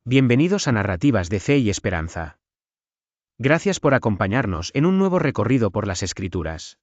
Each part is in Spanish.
Bienvenidos a Narrativas de Fe y Esperanza. Gracias por acompañarnos en un nuevo recorrido por las Escrituras.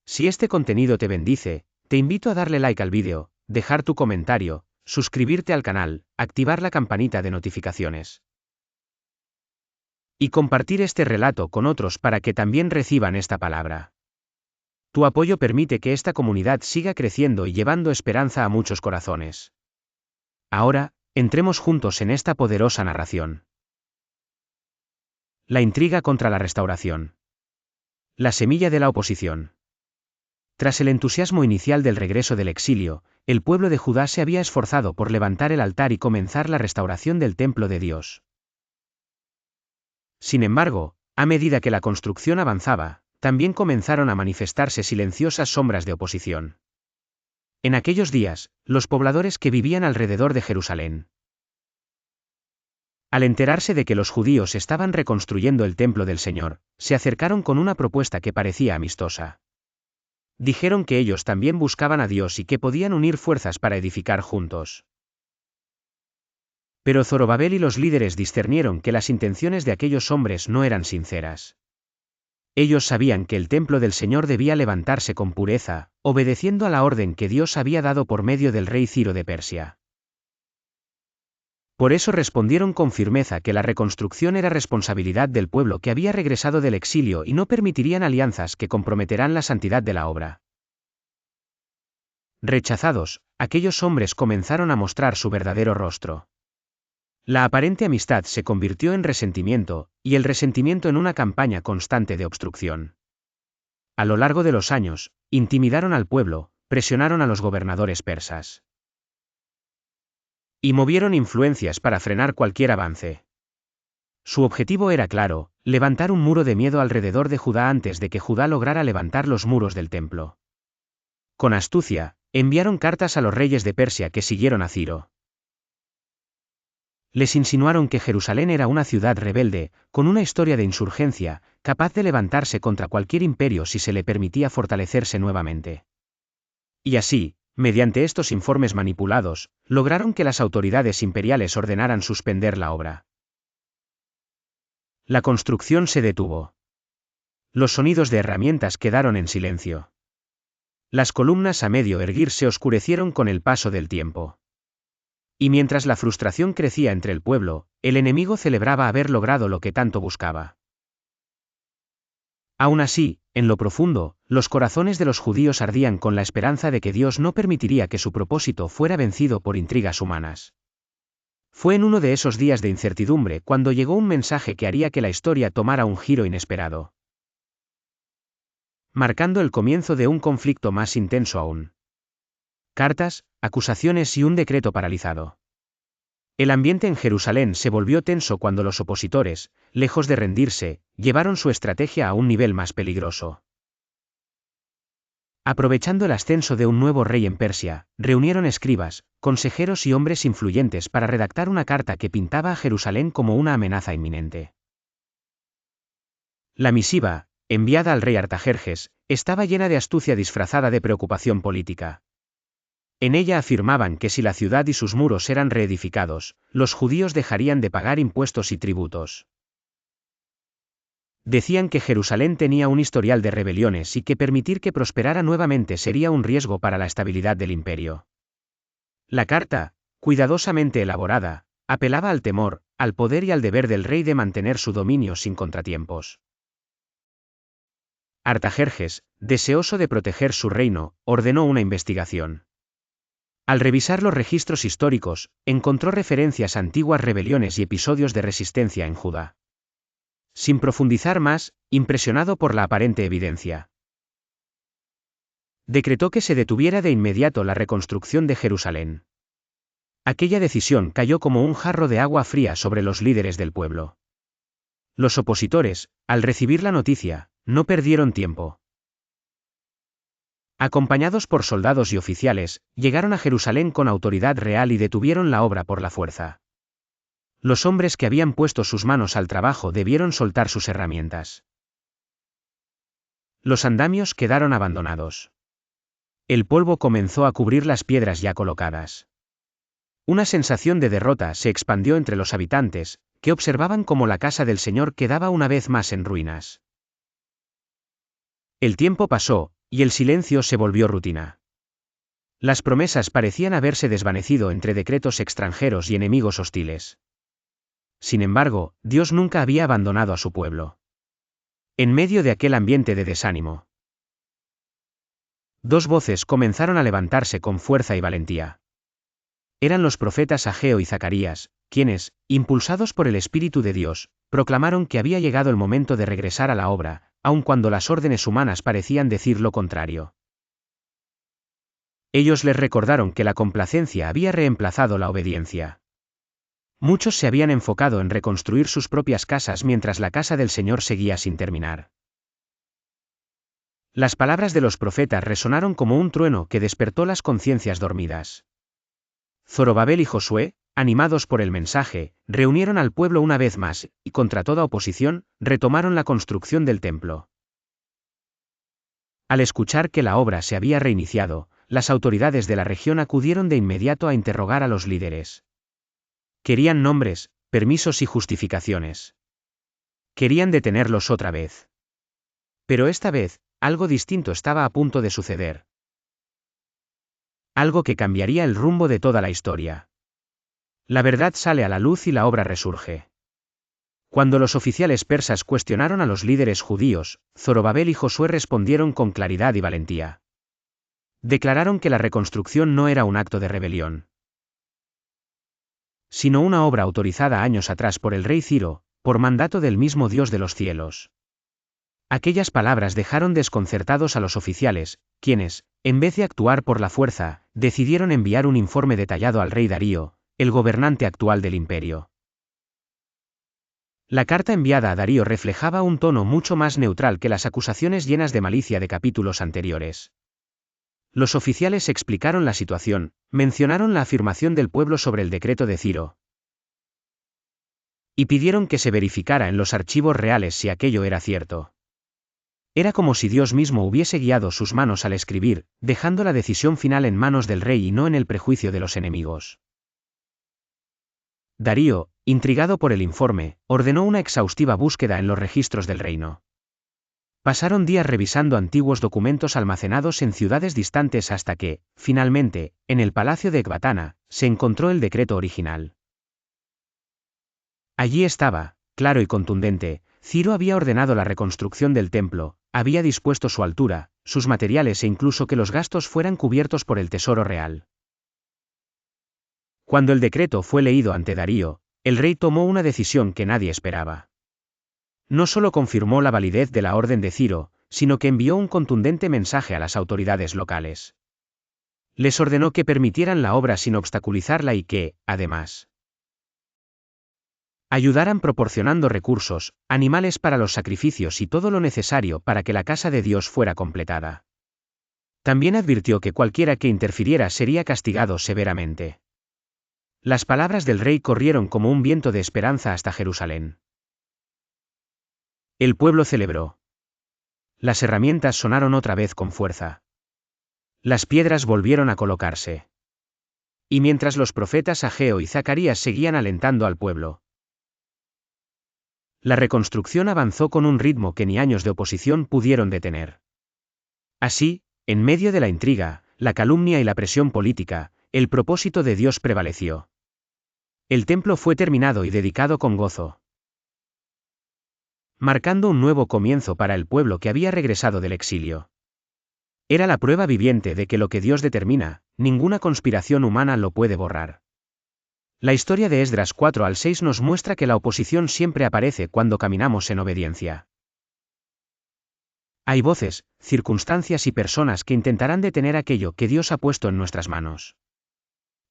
Si este contenido te bendice, te invito a darle like al vídeo, dejar tu comentario, suscribirte al canal, activar la campanita de notificaciones y compartir este relato con otros para que también reciban esta palabra. Tu apoyo permite que esta comunidad siga creciendo y llevando esperanza a muchos corazones. Ahora, entremos juntos en esta poderosa narración. La intriga contra la restauración. La semilla de la oposición. Tras el entusiasmo inicial del regreso del exilio, el pueblo de Judá se había esforzado por levantar el altar y comenzar la restauración del templo de Dios. Sin embargo, a medida que la construcción avanzaba, también comenzaron a manifestarse silenciosas sombras de oposición. En aquellos días, los pobladores que vivían alrededor de Jerusalén, al enterarse de que los judíos estaban reconstruyendo el templo del Señor, se acercaron con una propuesta que parecía amistosa. Dijeron que ellos también buscaban a Dios y que podían unir fuerzas para edificar juntos. Pero Zorobabel y los líderes discernieron que las intenciones de aquellos hombres no eran sinceras. Ellos sabían que el templo del Señor debía levantarse con pureza, obedeciendo a la orden que Dios había dado por medio del rey Ciro de Persia. Por eso respondieron con firmeza que la reconstrucción era responsabilidad del pueblo que había regresado del exilio y no permitirían alianzas que comprometerán la santidad de la obra. Rechazados, aquellos hombres comenzaron a mostrar su verdadero rostro. La aparente amistad se convirtió en resentimiento, y el resentimiento en una campaña constante de obstrucción. A lo largo de los años, intimidaron al pueblo, presionaron a los gobernadores persas y movieron influencias para frenar cualquier avance. Su objetivo era claro: levantar un muro de miedo alrededor de Judá antes de que Judá lograra levantar los muros del templo. Con astucia, enviaron cartas a los reyes de Persia que siguieron a Ciro. Les insinuaron que Jerusalén era una ciudad rebelde, con una historia de insurgencia, capaz de levantarse contra cualquier imperio si se le permitía fortalecerse nuevamente. Y así, mediante estos informes manipulados, lograron que las autoridades imperiales ordenaran suspender la obra. La construcción se detuvo. Los sonidos de herramientas quedaron en silencio. Las columnas a medio erguir se oscurecieron con el paso del tiempo. Y mientras la frustración crecía entre el pueblo, el enemigo celebraba haber logrado lo que tanto buscaba. Aún así, en lo profundo, los corazones de los judíos ardían con la esperanza de que Dios no permitiría que su propósito fuera vencido por intrigas humanas. Fue en uno de esos días de incertidumbre cuando llegó un mensaje que haría que la historia tomara un giro inesperado, marcando el comienzo de un conflicto más intenso aún. Cartas, acusaciones y un decreto paralizado. El ambiente en Jerusalén se volvió tenso cuando los opositores, lejos de rendirse, llevaron su estrategia a un nivel más peligroso. Aprovechando el ascenso de un nuevo rey en Persia, reunieron escribas, consejeros y hombres influyentes para redactar una carta que pintaba a Jerusalén como una amenaza inminente. La misiva, enviada al rey Artajerjes, estaba llena de astucia disfrazada de preocupación política. En ella afirmaban que si la ciudad y sus muros eran reedificados, los judíos dejarían de pagar impuestos y tributos. Decían que Jerusalén tenía un historial de rebeliones y que permitir que prosperara nuevamente sería un riesgo para la estabilidad del imperio. La carta, cuidadosamente elaborada, apelaba al temor, al poder y al deber del rey de mantener su dominio sin contratiempos. Artajerjes, deseoso de proteger su reino, ordenó una investigación. Al revisar los registros históricos, encontró referencias a antiguas rebeliones y episodios de resistencia en Judá. Sin profundizar más, impresionado por la aparente evidencia, decretó que se detuviera de inmediato la reconstrucción de Jerusalén. Aquella decisión cayó como un jarro de agua fría sobre los líderes del pueblo. Los opositores, al recibir la noticia, no perdieron tiempo. Acompañados por soldados y oficiales, llegaron a Jerusalén con autoridad real y detuvieron la obra por la fuerza. Los hombres que habían puesto sus manos al trabajo debieron soltar sus herramientas. Los andamios quedaron abandonados. El polvo comenzó a cubrir las piedras ya colocadas. Una sensación de derrota se expandió entre los habitantes, que observaban cómo la casa del Señor quedaba una vez más en ruinas. El tiempo pasó, y el silencio se volvió rutina. Las promesas parecían haberse desvanecido entre decretos extranjeros y enemigos hostiles. Sin embargo, Dios nunca había abandonado a su pueblo. En medio de aquel ambiente de desánimo, dos voces comenzaron a levantarse con fuerza y valentía. Eran los profetas Ageo y Zacarías, quienes, impulsados por el Espíritu de Dios, proclamaron que había llegado el momento de regresar a la obra, aun cuando las órdenes humanas parecían decir lo contrario. Ellos les recordaron que la complacencia había reemplazado la obediencia. Muchos se habían enfocado en reconstruir sus propias casas mientras la casa del Señor seguía sin terminar. Las palabras de los profetas resonaron como un trueno que despertó las conciencias dormidas. Zorobabel y Josué, animados por el mensaje, reunieron al pueblo una vez más, y contra toda oposición, retomaron la construcción del templo. Al escuchar que la obra se había reiniciado, las autoridades de la región acudieron de inmediato a interrogar a los líderes. Querían nombres, permisos y justificaciones. Querían detenerlos otra vez. Pero esta vez, algo distinto estaba a punto de suceder. Algo que cambiaría el rumbo de toda la historia. La verdad sale a la luz y la obra resurge. Cuando los oficiales persas cuestionaron a los líderes judíos, Zorobabel y Josué respondieron con claridad y valentía. Declararon que la reconstrucción no era un acto de rebelión, sino una obra autorizada años atrás por el rey Ciro, por mandato del mismo Dios de los cielos. Aquellas palabras dejaron desconcertados a los oficiales, quienes, en vez de actuar por la fuerza, decidieron enviar un informe detallado al rey Darío, el gobernante actual del imperio. La carta enviada a Darío reflejaba un tono mucho más neutral que las acusaciones llenas de malicia de capítulos anteriores. Los oficiales explicaron la situación, mencionaron la afirmación del pueblo sobre el decreto de Ciro, y pidieron que se verificara en los archivos reales si aquello era cierto. Era como si Dios mismo hubiese guiado sus manos al escribir, dejando la decisión final en manos del rey y no en el prejuicio de los enemigos. Darío, intrigado por el informe, ordenó una exhaustiva búsqueda en los registros del reino. Pasaron días revisando antiguos documentos almacenados en ciudades distantes hasta que, finalmente, en el palacio de Ecbatana, se encontró el decreto original. Allí estaba, claro y contundente, Ciro había ordenado la reconstrucción del templo, había dispuesto su altura, sus materiales e incluso que los gastos fueran cubiertos por el tesoro real. Cuando el decreto fue leído ante Darío, el rey tomó una decisión que nadie esperaba. No solo confirmó la validez de la orden de Ciro, sino que envió un contundente mensaje a las autoridades locales. Les ordenó que permitieran la obra sin obstaculizarla y que, además, ayudaran proporcionando recursos, animales para los sacrificios y todo lo necesario para que la casa de Dios fuera completada. También advirtió que cualquiera que interfiriera sería castigado severamente. Las palabras del rey corrieron como un viento de esperanza hasta Jerusalén. El pueblo celebró. Las herramientas sonaron otra vez con fuerza. Las piedras volvieron a colocarse. Y mientras los profetas Ageo y Zacarías seguían alentando al pueblo, la reconstrucción avanzó con un ritmo que ni años de oposición pudieron detener. Así, en medio de la intriga, la calumnia y la presión política, el propósito de Dios prevaleció. El templo fue terminado y dedicado con gozo, marcando un nuevo comienzo para el pueblo que había regresado del exilio. Era la prueba viviente de que lo que Dios determina, ninguna conspiración humana lo puede borrar. La historia de Esdras 4 al 6 nos muestra que la oposición siempre aparece cuando caminamos en obediencia. Hay voces, circunstancias y personas que intentarán detener aquello que Dios ha puesto en nuestras manos.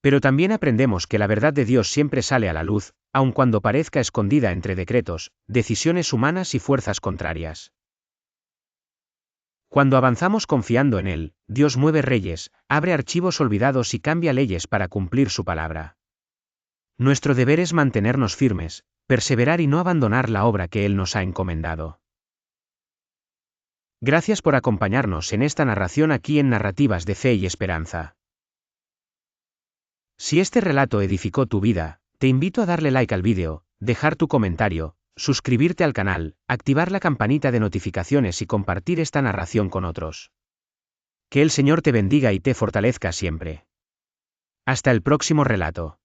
Pero también aprendemos que la verdad de Dios siempre sale a la luz, aun cuando parezca escondida entre decretos, decisiones humanas y fuerzas contrarias. Cuando avanzamos confiando en Él, Dios mueve reyes, abre archivos olvidados y cambia leyes para cumplir su palabra. Nuestro deber es mantenernos firmes, perseverar y no abandonar la obra que Él nos ha encomendado. Gracias por acompañarnos en esta narración aquí en Narrativas de Fe y Esperanza. Si este relato edificó tu vida, te invito a darle like al vídeo, dejar tu comentario, suscribirte al canal, activar la campanita de notificaciones y compartir esta narración con otros. Que el Señor te bendiga y te fortalezca siempre. Hasta el próximo relato.